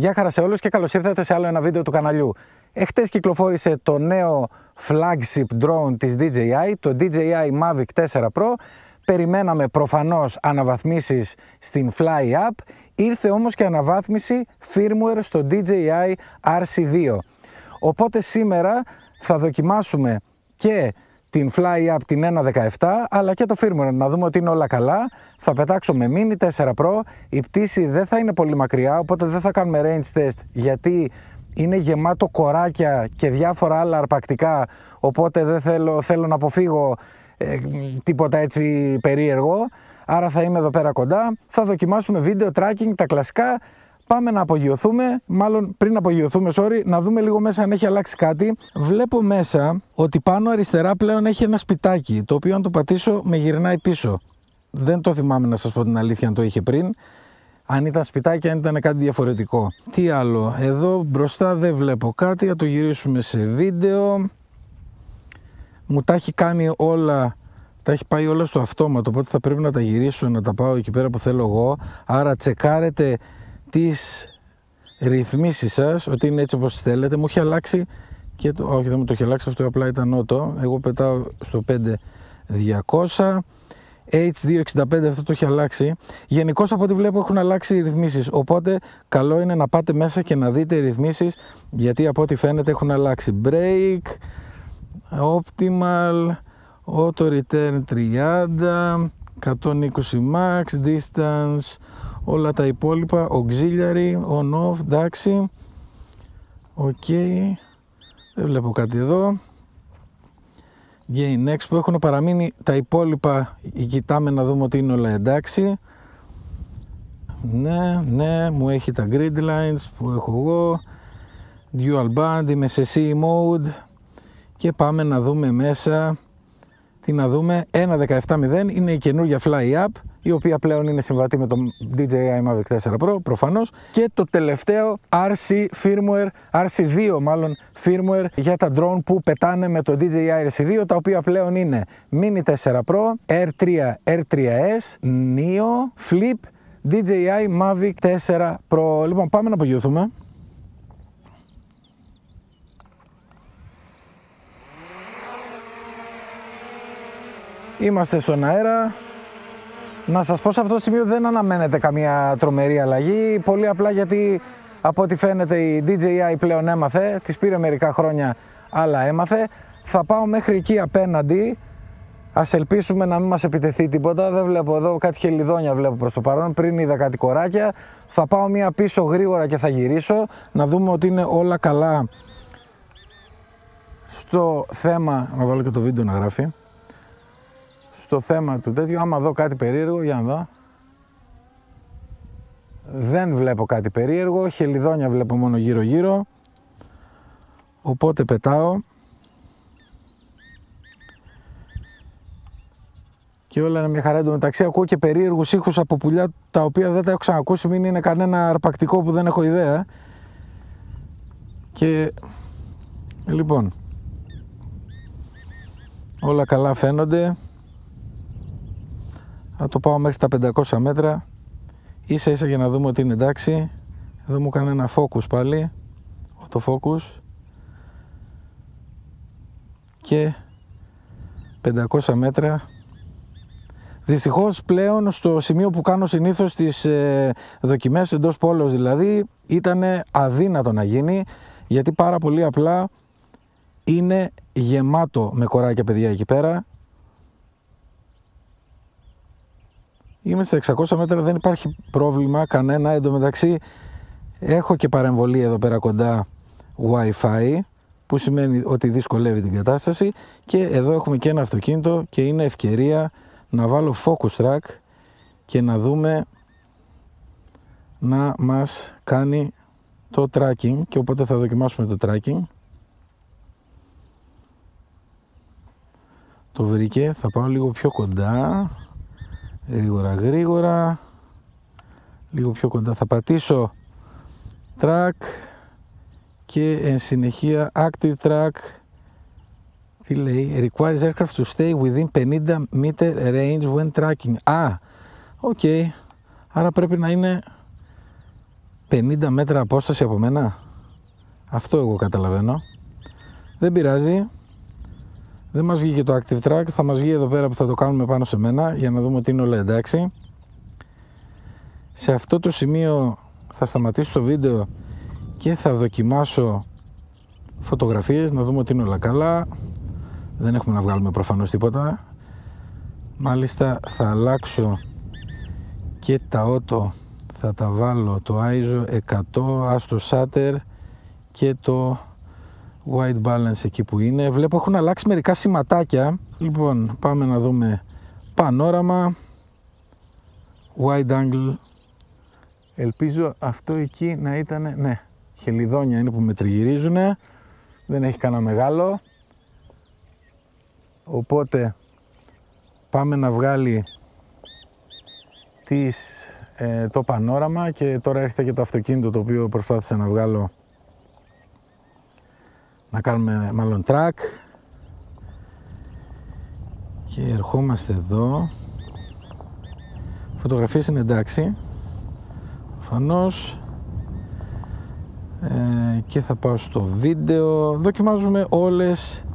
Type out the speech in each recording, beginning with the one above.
Γεια χαρά σε όλους και καλώς ήρθατε σε άλλο ένα βίντεο του καναλιού. Εχθές κυκλοφόρησε το νέο flagship drone της DJI, το DJI Mavic 4 Pro. Περιμέναμε προφανώς αναβαθμίσεις στην Fly App, ήρθε όμως και αναβάθμιση firmware στο DJI RC2. Οπότε σήμερα θα δοκιμάσουμε και την Fly App την 1.17 αλλά και το firmware, να δούμε ότι είναι όλα καλά. Θα πετάξω με Mini 4 Pro, η πτήση δεν θα είναι πολύ μακριά, οπότε δεν θα κάνουμε range test γιατί είναι γεμάτο κοράκια και διάφορα άλλα αρπακτικά, οπότε δεν θέλω να αποφύγω τίποτα έτσι περίεργο, άρα θα είμαι εδώ πέρα κοντά. Θα δοκιμάσουμε βίντεο tracking, τα κλασικά. Πάμε να απογειωθούμε, μάλλον πριν απογειωθούμε, να δούμε λίγο μέσα αν έχει αλλάξει κάτι. Βλέπω μέσα ότι πάνω αριστερά πλέον έχει ένα σπιτάκι, το οποίο αν το πατήσω με γυρνάει πίσω. Δεν το θυμάμαι, να σας πω την αλήθεια, αν το είχε πριν. Αν ήταν σπιτάκι, αν ήταν κάτι διαφορετικό. Τι άλλο, εδώ μπροστά δεν βλέπω κάτι, θα το γυρίσουμε σε βίντεο. Μου τα έχει κάνει όλα, τα έχει πάει όλα στο αυτόματο, οπότε θα πρέπει να τα γυρίσω, να τα πάω εκεί πέρα που θέλω εγώ. Άρα τσεκάρετε τις ρυθμίσεις σας, ότι είναι έτσι όπως θέλετε. Μου έχει αλλάξει και το... όχι, δεν μου το έχει αλλάξει, αυτό απλά ήταν ότο. Εγώ πετάω στο 5200. H265 αυτό το έχει αλλάξει. Γενικώς από ό,τι βλέπω έχουν αλλάξει οι ρυθμίσεις, οπότε καλό είναι να πάτε μέσα και να δείτε οι ρυθμίσεις, γιατί από ό,τι φαίνεται έχουν αλλάξει. Brake, Optimal, Auto Return 30, 120 Max, Distance, όλα τα υπόλοιπα, Auxiliary, On-Off, εντάξει. Οκ, δεν βλέπω κάτι εδώ. Gain Next που έχουν παραμείνει τα υπόλοιπα, κοιτάμε να δούμε ότι είναι όλα εντάξει. Ναι, μου έχει τα grid lines που έχω εγώ. Dual band, είμαι σε C mode. Και πάμε να δούμε μέσα, τι να δούμε, 1.17.0 είναι η καινούργια Fly App, η οποία πλέον είναι συμβατή με το DJI Mavic 4 Pro, προφανώς. Και το τελευταίο RC firmware, RC2 μάλλον firmware για τα drone που πετάνε με το DJI RC2, τα οποία πλέον είναι Mini 4 Pro, R3, R3S, Neo, Flip, DJI Mavic 4 Pro. Λοιπόν, πάμε να απογειωθούμε. Είμαστε στον αέρα. Να σας πω, σε αυτό το σημείο δεν αναμένεται καμία τρομερή αλλαγή. Πολύ απλά γιατί από ό,τι φαίνεται η DJI πλέον έμαθε. Της πήρε μερικά χρόνια, αλλά έμαθε. Θα πάω μέχρι εκεί απέναντι. Ας ελπίσουμε να μην μας επιτεθεί τίποτα. Δεν βλέπω εδώ, κάτι χελιδόνια βλέπω προς το παρόν. Πριν είδα κάτι κοράκια. Θα πάω μία πίσω γρήγορα και θα γυρίσω. Να δούμε ότι είναι όλα καλά στο θέμα. Να βάλω και το βίντεο να γράφει. Στο θέμα του τέτοιου, άμα δω κάτι περίεργο, για να δω. Δεν βλέπω κάτι περίεργο, χελιδόνια βλέπω μόνο γύρω γύρω. Οπότε πετάω. Και όλα είναι μια χαρά. Εντωμεταξύ ακούω και περίεργους ήχους από πουλιά, τα οποία δεν τα έχω ξανακούσει, μην είναι κανένα αρπακτικό που δεν έχω ιδέα. Και λοιπόν, όλα καλά φαίνονται. Θα το πάω μέχρι τα 500 μέτρα, ίσα ίσα για να δούμε ότι είναι εντάξει. Εδώ μου έκανε ένα focus πάλι, autofocus, και 500 μέτρα. Δυστυχώς πλέον στο σημείο που κάνω συνήθως τις δοκιμές εντός πόλος δηλαδή, ήταν αδύνατο να γίνει, γιατί πάρα πολύ απλά είναι γεμάτο με κοράκια, παιδιά, εκεί πέρα. Είμαι στα 600 μέτρα, δεν υπάρχει πρόβλημα κανένα. Εν τω μεταξύ έχω και παρεμβολή εδώ πέρα κοντά Wi-Fi, που σημαίνει ότι δυσκολεύει την κατάσταση. Και εδώ έχουμε και ένα αυτοκίνητο και είναι ευκαιρία να βάλω focus track και να δούμε να μας κάνει το tracking. Και οπότε θα δοκιμάσουμε το tracking. Το βρήκε, θα πάω λίγο πιο κοντά. Γρήγορα, λίγο πιο κοντά θα πατήσω track και εν συνεχεία active track. Τι λέει, requires aircraft to stay within 50 meter range when tracking. Οκ, άρα πρέπει να είναι 50 μέτρα απόσταση από μένα. Αυτό εγώ καταλαβαίνω. Δεν πειράζει. Δεν μας βγήκε το Active Track. Θα μας βγει εδώ πέρα που θα το κάνουμε πάνω σε μένα για να δούμε ότι είναι όλα εντάξει. Σε αυτό το σημείο θα σταματήσω το βίντεο και θα δοκιμάσω φωτογραφίες να δούμε ότι είναι όλα καλά. Δεν έχουμε να βγάλουμε προφανώς τίποτα. Μάλιστα θα αλλάξω και τα auto, θα τα βάλω το ISO 100, άστο shutter και το white balance εκεί που είναι. Βλέπω έχουν αλλάξει μερικά σηματάκια. Λοιπόν, πάμε να δούμε πανόραμα, wide angle. Ελπίζω αυτό εκεί να ήταν, ναι, χελιδόνια είναι που με τριγυρίζουν, δεν έχει κανένα μεγάλο. Οπότε πάμε να βγάλει το πανόραμα και τώρα έρχεται και το αυτοκίνητο το οποίο προσπάθησα να βγάλω, να κάνουμε μάλλον track. Και ερχόμαστε εδώ. Φωτογραφίες είναι εντάξει προφανώς, και θα πάω στο βίντεο. Δοκιμάζουμε όλες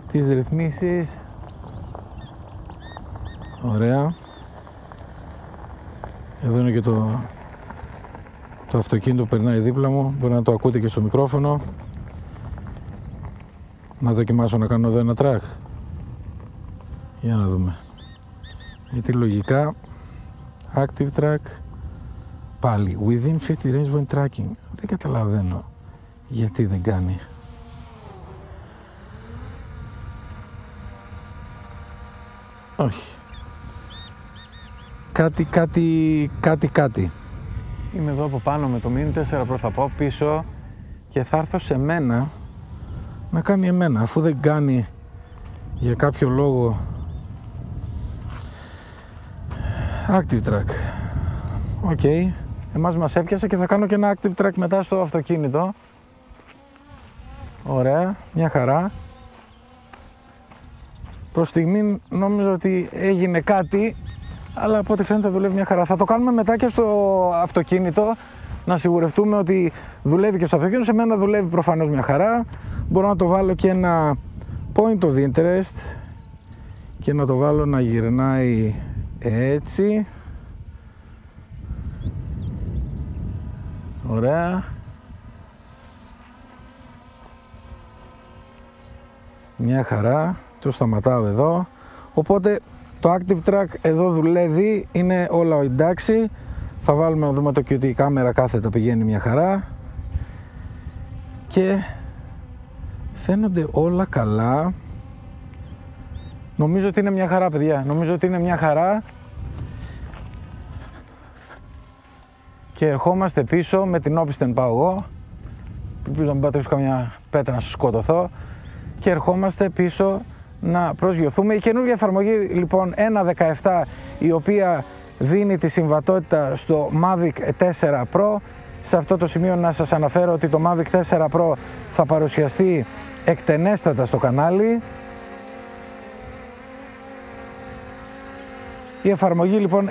τις ρυθμίσεις. Ωραία. Εδώ είναι και το αυτοκίνητο που περνάει δίπλα μου. Μπορεί να το ακούτε και στο μικρόφωνο. Να δοκιμάσω να κάνω εδώ ένα track. Για να δούμε. Γιατί λογικά active track πάλι within 50 range when tracking. Δεν καταλαβαίνω γιατί δεν κάνει. Όχι. Κάτι. Είμαι εδώ από πάνω με το Mini 4 Pro, θα πάω πίσω και θα έρθω σε μένα να κάνει εμένα, αφού δεν κάνει για κάποιο λόγο active track. Οκ, εμάς μας έπιασε και θα κάνω και ένα active track μετά στο αυτοκίνητο. Ωραία, μια χαρά. Προς στιγμή νόμιζα ότι έγινε κάτι, αλλά από ό,τι φαίνεται δουλεύει μια χαρά. Θα το κάνουμε μετά και στο αυτοκίνητο, να σιγουρευτούμε ότι δουλεύει και στο αυτοκίνητο. Σε μένα δουλεύει προφανώς μια χαρά. Μπορώ να το βάλω και ένα point of interest και να το βάλω να γυρνάει έτσι. Ωραία. Μια χαρά. Το σταματάω εδώ. Οπότε το active track εδώ δουλεύει, είναι όλα εντάξει. Θα βάλουμε να δούμε το ότι η κάμερα κάθετα πηγαίνει μια χαρά και φαίνονται όλα καλά. Νομίζω ότι είναι μια χαρά, παιδιά. Νομίζω ότι είναι μια χαρά. Και ερχόμαστε πίσω με την όπισθεν πάω εγώ. Ελπίζω να μην πατήσω καμιά πέτρα να σου σκοτωθώ. Και ερχόμαστε πίσω να προσγειωθούμε. Η καινούργια εφαρμογή λοιπόν 1.17, η οποία δίνει τη συμβατότητα στο Mavic 4 Pro. Σε αυτό το σημείο να σας αναφέρω ότι το Mavic 4 Pro θα παρουσιαστεί εκτενέστατα στο κανάλι. Η εφαρμογή λοιπόν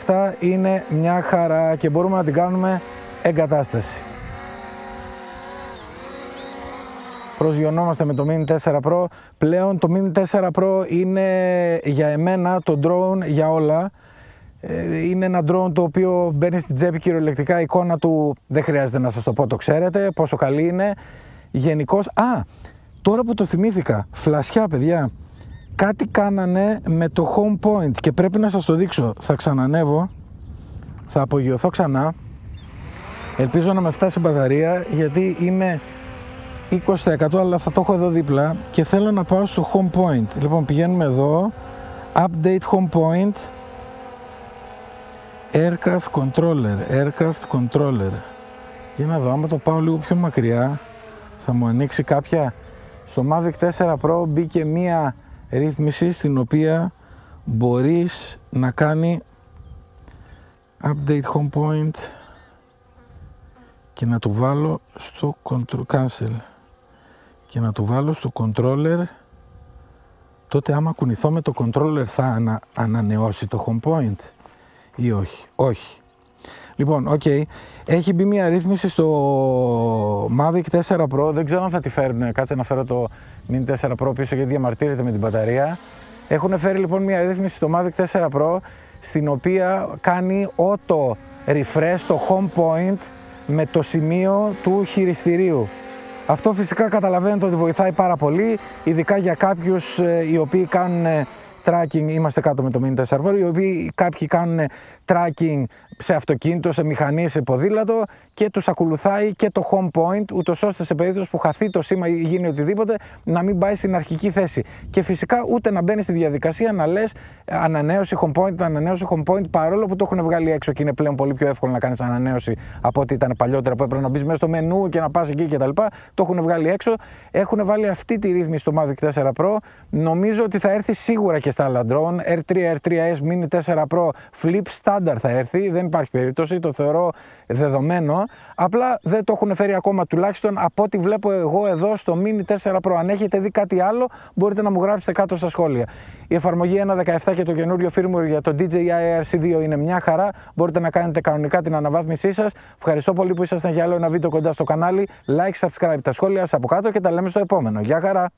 1.17 είναι μια χαρά και μπορούμε να την κάνουμε εγκατάσταση. Προσγειωνόμαστε με το Mini 4 Pro. Πλέον το Mini 4 Pro είναι για εμένα το drone για όλα. Είναι ένα drone το οποίο μπαίνει στην τσέπη κυριολεκτικά. Η εικόνα του δεν χρειάζεται να σας το πω, το ξέρετε πόσο καλή είναι. Γενικώς, τώρα που το θυμήθηκα, φλασιά παιδιά, κάτι κάνανε με το home point και πρέπει να σας το δείξω. Θα ξανανεύω, θα απογειωθώ ξανά. Ελπίζω να με φτάσει η μπαταρία γιατί είμαι 20% αλλά θα το έχω εδώ δίπλα και θέλω να πάω στο home point. Λοιπόν, πηγαίνουμε εδώ, update home point, aircraft controller. Για να δω, άμα το πάω λίγο πιο μακριά θα μου ανοίξει κάποια. Στο Mavic 4 Pro μπήκε μία ρύθμιση στην οποία μπορείς να κάνει update home point και να του βάλω στο cancel και να του βάλω στο controller. Τότε άμα κουνηθώ με το controller θα ανανεώσει το home point ή όχι? Όχι. Λοιπόν, ok. Έχει μπει μια ρύθμιση στο Mavic 4 Pro. Δεν ξέρω αν θα τη φέρουν. Κάτσε να φέρω το Mini 4 Pro πίσω γιατί διαμαρτύρεται με την μπαταρία. Έχουν φέρει λοιπόν μια ρύθμιση στο Mavic 4 Pro στην οποία κάνει auto refresh το home point με το σημείο του χειριστηρίου. Αυτό φυσικά καταλαβαίνετε ότι βοηθάει πάρα πολύ, ειδικά για κάποιους οι οποίοι κάνουν tracking, είμαστε κάτω με το Mini 4 Pro, οι οποίοι κάποιοι κάνουν tracking σε αυτοκίνητο, σε μηχανή, σε ποδήλατο και τους ακολουθάει και το home point, ούτως ώστε σε περίπτωση που χαθεί το σήμα ή γίνει οτιδήποτε να μην πάει στην αρχική θέση. Και φυσικά ούτε να μπαίνει στη διαδικασία να λες ανανέωση home point, παρόλο που το έχουν βγάλει έξω και είναι πλέον πολύ πιο εύκολο να κάνεις ανανέωση από ό,τι ήταν παλιότερα που έπρεπε να μπεις μέσα στο μενού και να πας εκεί κτλ. Το έχουν βγάλει έξω. Έχουν βάλει αυτή τη ρύθμιση στο Mavic 4 Pro. Νομίζω ότι θα έρθει σίγουρα και στα άλλα drone. R3, R3S, Mini 4 Pro, Flip Standard θα έρθει. Δεν υπάρχει περίπτωση, το θεωρώ δεδομένο. Απλά δεν το έχουν φέρει ακόμα, τουλάχιστον από ό,τι βλέπω εγώ εδώ στο Mini 4 Pro. Αν έχετε δει κάτι άλλο, μπορείτε να μου γράψετε κάτω στα σχόλια. Η εφαρμογή 1.17 και το καινούριο firmware για το DJI ARC 2 είναι μια χαρά. Μπορείτε να κάνετε κανονικά την αναβάθμισή σας. Ευχαριστώ πολύ που ήσασταν για άλλο ένα βίντεο κοντά στο κανάλι. Like, subscribe, τα σχόλια σας από κάτω και τα λέμε στο επόμενο. Γεια χαρά!